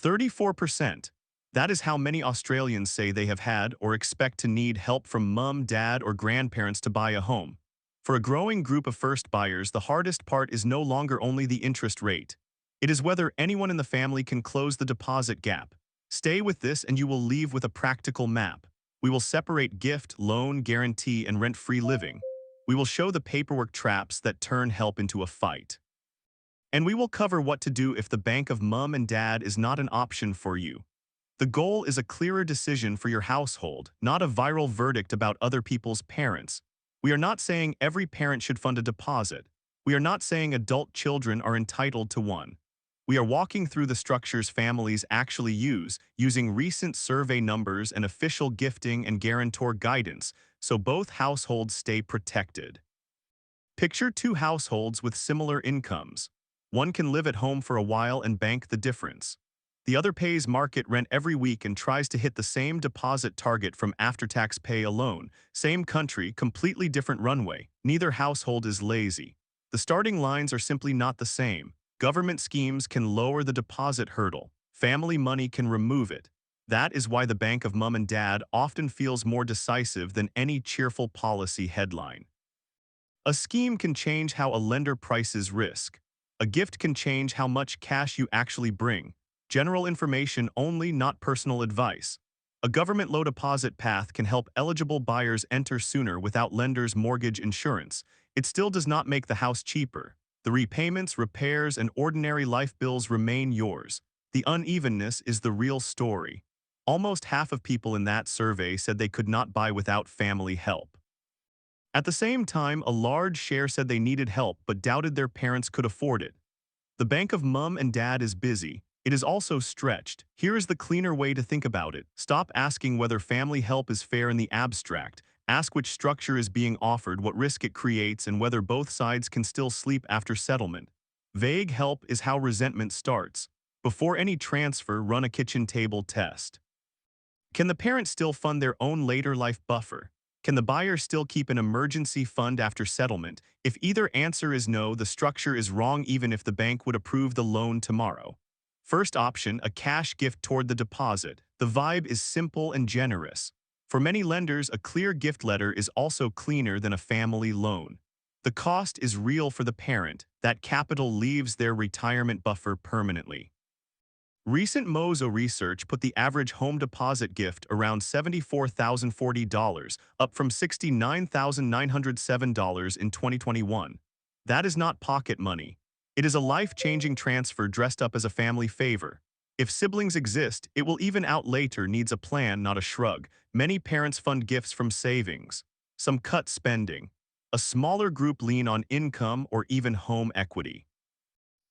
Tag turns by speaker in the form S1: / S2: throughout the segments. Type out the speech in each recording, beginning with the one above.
S1: 34%. That is how many Australians say they have had or expect to need help from mum, dad, or grandparents to buy a home. For a growing group of first buyers, the hardest part is no longer only the interest rate. It is whether anyone in the family can close the deposit gap. Stay with this and you will leave with a practical map. We will separate gift, loan, guarantee, and rent-free living. We will show the paperwork traps that turn help into a fight. And we will cover what to do if the bank of mum and dad is not an option for you. The goal is a clearer decision for your household, not a viral verdict about other people's parents. We are not saying every parent should fund a deposit. We are not saying adult children are entitled to one. We are walking through the structures families actually use, using recent survey numbers and official gifting and guarantor guidance, so both households stay protected. Picture two households with similar incomes. One can live at home for a while and bank the difference. The other pays market rent every week and tries to hit the same deposit target from after-tax pay alone. Same country, completely different runway. Neither household is lazy. The starting lines are simply not the same. Government schemes can lower the deposit hurdle. Family money can remove it. That is why the bank of mum and dad often feels more decisive than any cheerful policy headline. A scheme can change how a lender prices risk. A gift can change how much cash you actually bring. General information only, not personal advice. A government low deposit path can help eligible buyers enter sooner without lenders' mortgage insurance. It still does not make the house cheaper. The repayments, repairs, and ordinary life bills remain yours. The unevenness is the real story. Almost half of people in that survey said they could not buy without family help. At the same time, a large share said they needed help but doubted their parents could afford it. The bank of mum and dad is busy. It is also stretched. Here is the cleaner way to think about it. Stop asking whether family help is fair in the abstract. Ask which structure is being offered, what risk it creates, and whether both sides can still sleep after settlement. Vague help is how resentment starts. Before any transfer, run a kitchen table test. Can the parent still fund their own later life buffer? Can the buyer still keep an emergency fund after settlement? If either answer is no, the structure is wrong even if the bank would approve the loan tomorrow. First option, a cash gift toward the deposit. The vibe is simple and generous. For many lenders, a clear gift letter is also cleaner than a family loan. The cost is real for the parent. That capital leaves their retirement buffer permanently. Recent Mozo research put the average home deposit gift around $74,040, up from $69,907 in 2021. That is not pocket money. It is a life-changing transfer dressed up as a family favor. If siblings exist, it will even out later, needs a plan, not a shrug. Many parents fund gifts from savings. Some cut spending. A smaller group lean on income or even home equity.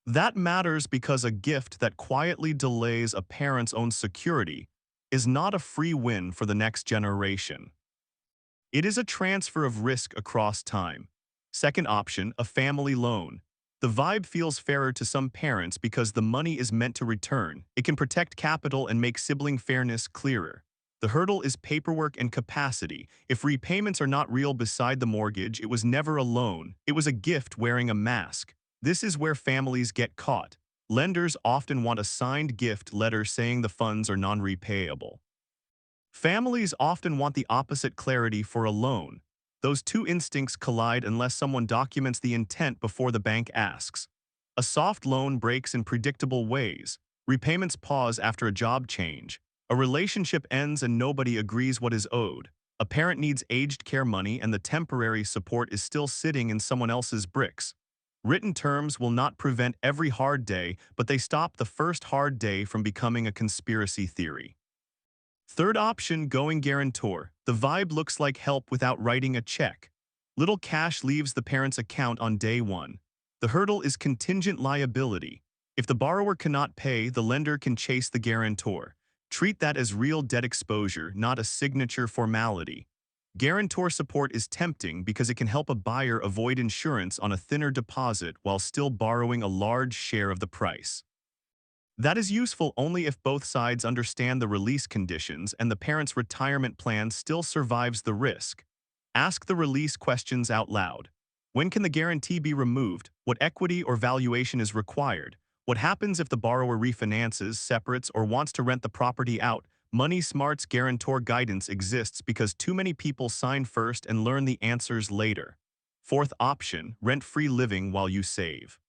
S1: That matters because a gift that quietly delays a parent's own security is not a free win for the next generation. It is a transfer of risk across time. Second option, a family loan. The vibe feels fairer to some parents because the money is meant to return. It can protect capital and make sibling fairness clearer. The hurdle is paperwork and capacity. If repayments are not real beside the mortgage, it was never a loan. It was a gift wearing a mask. This is where families get caught. Lenders often want a signed gift letter saying the funds are non-repayable. Families often want the opposite clarity for a loan. Those two instincts collide unless someone documents the intent before the bank asks. A soft loan breaks in predictable ways. Repayments pause after a job change. A relationship ends and nobody agrees what is owed. A parent needs aged care money and the temporary support is still sitting in someone else's bricks. Written terms will not prevent every hard day, but they stop the first hard day from becoming a conspiracy theory. Third option, going guarantor. The vibe looks like help without writing a check. Little cash leaves the parent's account on day one. The hurdle is contingent liability. If the borrower cannot pay, the lender can chase the guarantor. Treat that as real debt exposure, not a signature formality. Guarantor support is tempting because it can help a buyer avoid insurance on a thinner deposit while still borrowing a large share of the price. That is useful only if both sides understand the release conditions and the parent's retirement plan still survives the risk. Ask the release questions out loud. When can the guarantee be removed? What equity or valuation is required? What happens if the borrower refinances, separates, or wants to rent the property out? Money Smart's guarantor guidance exists because too many people sign first and learn the answers later. Fourth option, rent-free living while you save.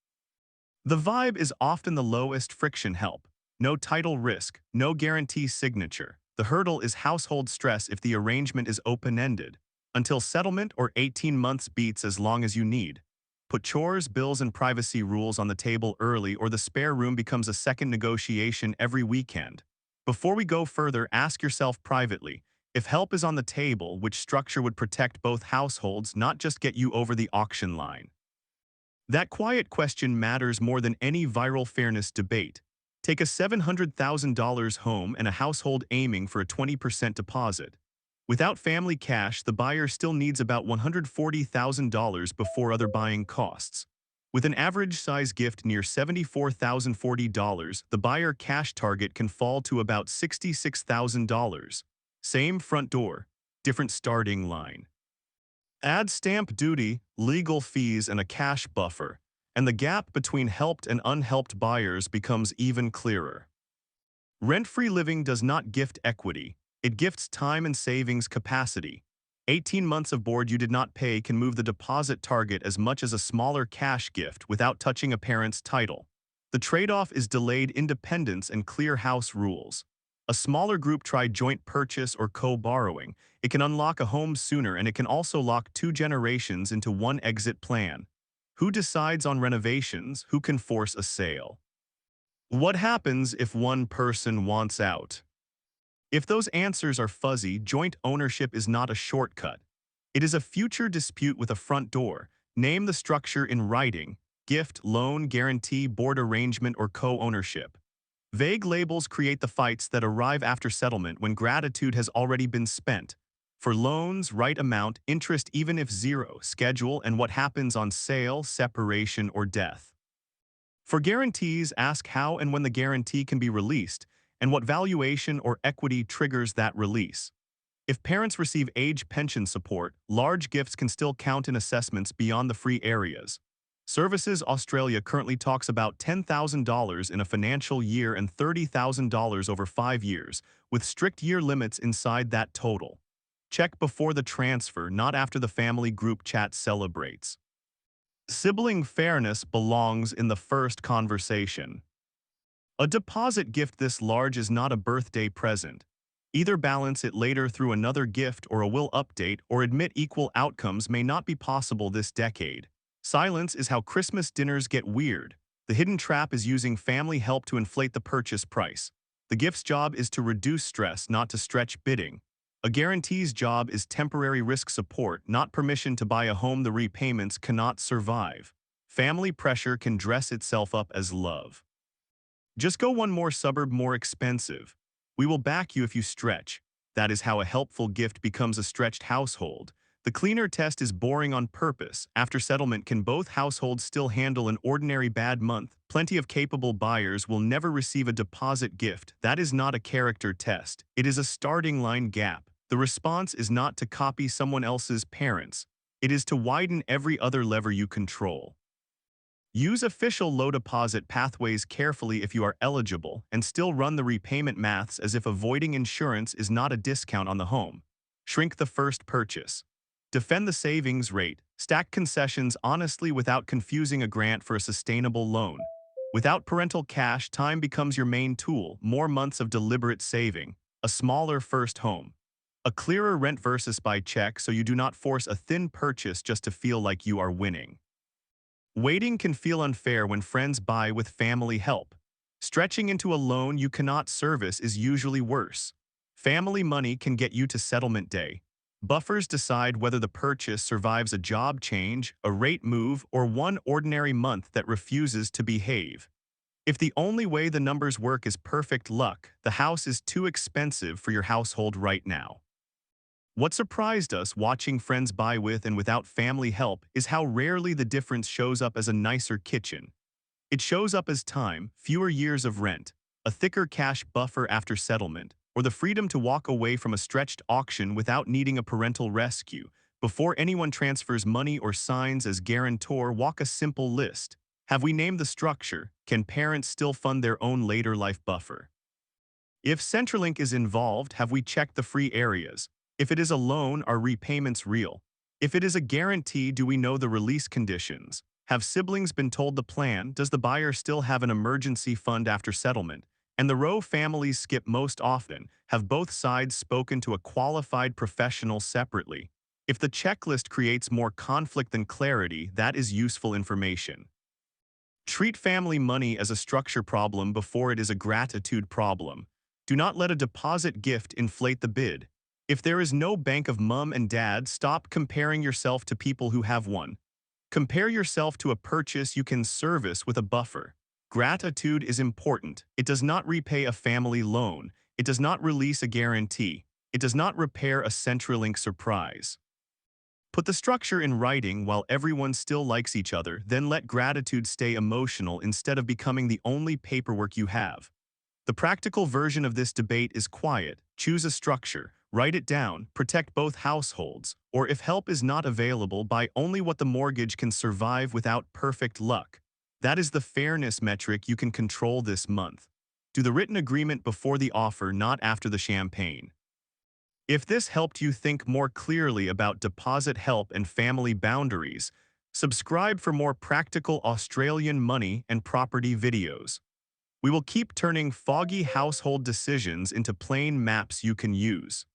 S1: The vibe is often the lowest friction help. No title risk, no guarantee signature. The hurdle is household stress if the arrangement is open-ended. Until settlement or 18 months beats as long as you need. Put chores, bills, and privacy rules on the table early or the spare room becomes a second negotiation every weekend. Before we go further, ask yourself privately, if help is on the table, which structure would protect both households, not just get you over the auction line? That quiet question matters more than any viral fairness debate. Take a $700,000 home and a household aiming for a 20% deposit. Without family cash, the buyer still needs about $140,000 before other buying costs. With an average size gift near $74,040, the buyer cash target can fall to about $66,000. Same front door, different starting line. Add stamp duty, legal fees, and a cash buffer, and the gap between helped and unhelped buyers becomes even clearer. Rent-free living does not gift equity, it gifts time and savings capacity. 18 months of board you did not pay can move the deposit target as much as a smaller cash gift without touching a parent's title. The trade-off is delayed independence and clear house rules. A smaller group try joint purchase or co-borrowing. It can unlock a home sooner, and it can also lock 2 generations into one exit plan. Who decides on renovations? Who can force a sale? What happens if one person wants out? If those answers are fuzzy, joint ownership is not a shortcut. It is a future dispute with a front door. Name the structure in writing: gift, loan, guarantee, board arrangement, or co-ownership. Vague labels create the fights that arrive after settlement when gratitude has already been spent. For loans, write amount, interest even if zero, schedule, and what happens on sale, separation, or death. For guarantees, ask how and when the guarantee can be released, and what valuation or equity triggers that release. If parents receive age pension support, large gifts can still count in assessments beyond the free areas. Services Australia currently talks about $10,000 in a financial year and $30,000 over 5 years, with strict year limits inside that total. Check before the transfer, not after the family group chat celebrates. Sibling fairness belongs in the first conversation. A deposit gift this large is not a birthday present. Either balance it later through another gift or a will update, or admit equal outcomes may not be possible this decade. Silence is how Christmas dinners get weird. The hidden trap is using family help to inflate the purchase price. The gift's job is to reduce stress, not to stretch bidding. A guarantee's job is temporary risk support, not permission to buy a home the repayments cannot survive. Family pressure can dress itself up as love. Just go one more suburb more expensive. We will back you if you stretch. That is how a helpful gift becomes a stretched household. The cleaner test is boring on purpose. After settlement, can both households still handle an ordinary bad month? Plenty of capable buyers will never receive a deposit gift. That is not a character test. It is a starting line gap. The response is not to copy someone else's parents. It is to widen every other lever you control. Use official low deposit pathways carefully if you are eligible, and still run the repayment maths as if avoiding insurance is not a discount on the home. Shrink the first purchase. Defend the savings rate. Stack concessions honestly without confusing a grant for a sustainable loan. Without parental cash, time becomes your main tool. More months of deliberate saving. A smaller first home. A clearer rent versus buy check, so you do not force a thin purchase just to feel like you are winning. Waiting can feel unfair when friends buy with family help. Stretching into a loan you cannot service is usually worse. Family money can get you to settlement day. Buffers decide whether the purchase survives a job change, a rate move, or one ordinary month that refuses to behave. If the only way the numbers work is perfect luck, the house is too expensive for your household right now. What surprised us watching friends buy with and without family help is how rarely the difference shows up as a nicer kitchen. It shows up as time, fewer years of rent, a thicker cash buffer after settlement, or the freedom to walk away from a stretched auction without needing a parental rescue. Before anyone transfers money or signs as guarantor, walk a simple list. Have we named the structure? Can parents still fund their own later life buffer? If Centrelink is involved, have we checked the free areas? If it is a loan, are repayments real? If it is a guarantee, do we know the release conditions? Have siblings been told the plan? Does the buyer still have an emergency fund after settlement? And the row families skip most often. Have both sides spoken to a qualified professional separately? If the checklist creates more conflict than clarity, that is useful information. Treat family money as a structure problem before it is a gratitude problem. Do not let a deposit gift inflate the bid. If there is no bank of mom and dad, stop comparing yourself to people who have one. Compare yourself to a purchase you can service with a buffer. Gratitude is important. It does not repay a family loan. It does not release a guarantee. It does not repair a Centrelink surprise. Put the structure in writing while everyone still likes each other, then let gratitude stay emotional instead of becoming the only paperwork you have. The practical version of this debate is quiet. Choose a structure, write it down, protect both households, or if help is not available, buy only what the mortgage can survive without perfect luck. That is the fairness metric you can control this month. Do the written agreement before the offer, not after the champagne. If this helped you think more clearly about deposit help and family boundaries, subscribe for more practical Australian money and property videos. We will keep turning foggy household decisions into plain maps you can use.